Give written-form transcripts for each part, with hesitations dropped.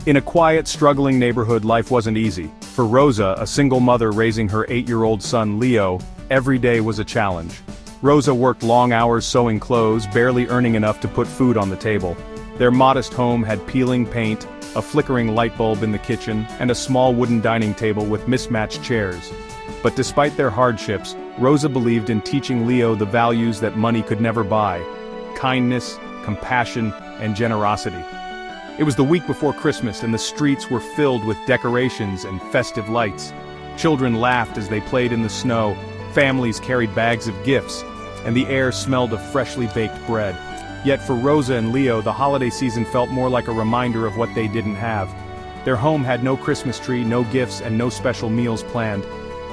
In a quiet, struggling neighborhood, life wasn't easy. For Rosa, a single mother raising her 8-year-old son Leo, every day was a challenge. Rosa worked long hours sewing clothes, barely earning enough to put food on the table. Their modest home had peeling paint, a flickering light bulb in the kitchen, and a small wooden dining table with mismatched chairs. But despite their hardships, Rosa believed in teaching Leo the values that money could never buy: kindness, compassion, and generosity. It was the week before Christmas, and the streets were filled with decorations and festive lights. Children laughed as they played in the snow, families carried bags of gifts, and the air smelled of freshly baked bread. Yet for Rosa and Leo, the holiday season felt more like a reminder of what they didn't have. Their home had no Christmas tree, no gifts, and no special meals planned.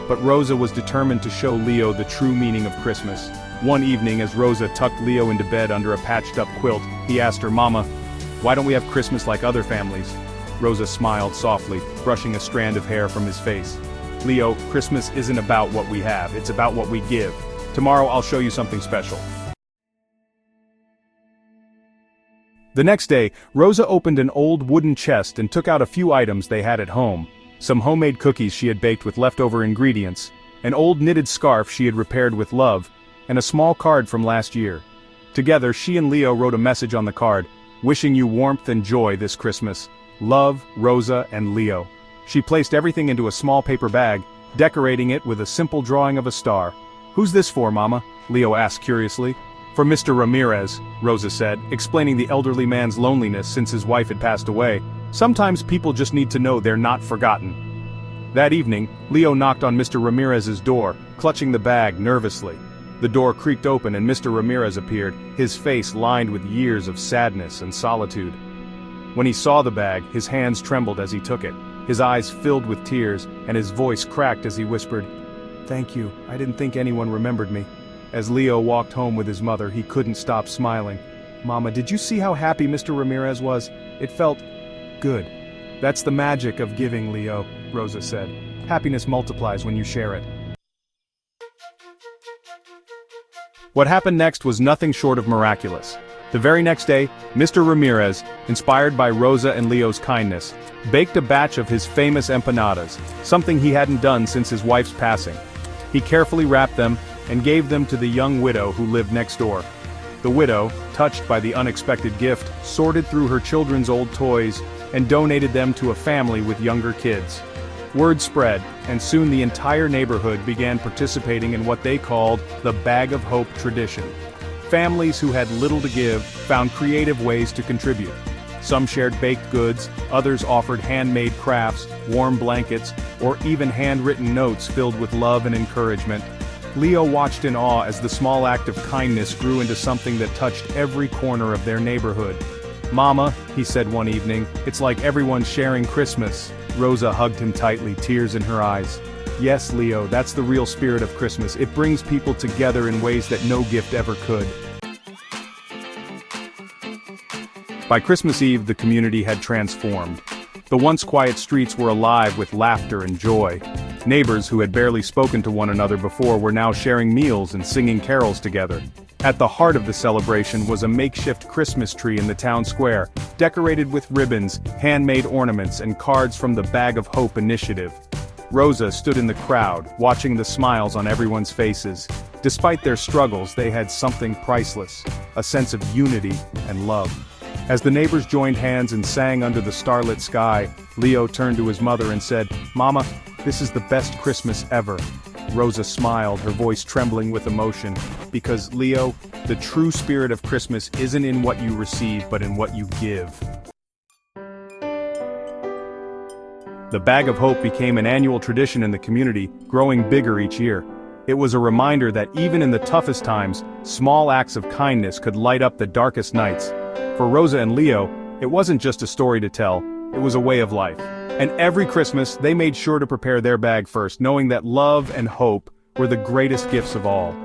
But Rosa was determined to show Leo the true meaning of Christmas. One evening, as Rosa tucked Leo into bed under a patched-up quilt, he asked her, "Mama, why don't we have Christmas like other families?" Rosa smiled softly, brushing a strand of hair from his face. "Leo, Christmas isn't about what we have, it's about what we give. Tomorrow I'll show you something special." The next day, Rosa opened an old wooden chest and took out a few items they had at home. Some homemade cookies she had baked with leftover ingredients, an old knitted scarf she had repaired with love, and a small card from last year. Together, she and Leo wrote a message on the card: "Wishing you warmth and joy this Christmas. Love, Rosa and Leo." She placed everything into a small paper bag, decorating it with a simple drawing of a star. "Who's this for, Mama?" Leo asked curiously. "For Mr. Ramirez," Rosa said, explaining the elderly man's loneliness since his wife had passed away. "Sometimes people just need to know they're not forgotten." That evening, Leo knocked on Mr. Ramirez's door, clutching the bag nervously. The door creaked open and Mr. Ramirez appeared, his face lined with years of sadness and solitude. When he saw the bag, his hands trembled as he took it. His eyes filled with tears, and his voice cracked as he whispered, "Thank you, I didn't think anyone remembered me." As Leo walked home with his mother, he couldn't stop smiling. "Mama, did you see how happy Mr. Ramirez was? It felt good." "That's the magic of giving, Leo," Rosa said. "Happiness multiplies when you share it." What happened next was nothing short of miraculous. The very next day, Mr. Ramirez, inspired by Rosa and Leo's kindness, baked a batch of his famous empanadas, something he hadn't done since his wife's passing. He carefully wrapped them and gave them to the young widow who lived next door. The widow, touched by the unexpected gift, sorted through her children's old toys and donated them to a family with younger kids. Word spread, and soon the entire neighborhood began participating in what they called the Bag of Hope tradition. Families who had little to give found creative ways to contribute. Some shared baked goods, others offered handmade crafts, warm blankets, or even handwritten notes filled with love and encouragement. Leo watched in awe as the small act of kindness grew into something that touched every corner of their neighborhood. "Mama," he said one evening, "it's like everyone's sharing Christmas." Rosa hugged him tightly, tears in her eyes. "Yes, Leo, that's the real spirit of Christmas. It brings people together in ways that no gift ever could." By Christmas Eve, the community had transformed. The once quiet streets were alive with laughter and joy. Neighbors who had barely spoken to one another before were now sharing meals and singing carols together. At the heart of the celebration was a makeshift Christmas tree in the town square, decorated with ribbons, handmade ornaments, and cards from the Bag of Hope initiative. Rosa stood in the crowd, watching the smiles on everyone's faces. Despite their struggles, they had something priceless, a sense of unity and love. As the neighbors joined hands and sang under the starlit sky, Leo turned to his mother and said, "Mama, this is the best Christmas ever." Rosa smiled, her voice trembling with emotion, because, Leo, the true spirit of Christmas isn't in what you receive but in what you give. The Bag of Hope became an annual tradition in the community, growing bigger each year. It was a reminder that even in the toughest times, small acts of kindness could light up the darkest nights. For Rosa and Leo, it wasn't just a story to tell, it was a way of life. And every Christmas, they made sure to prepare their bag first, knowing that love and hope were the greatest gifts of all.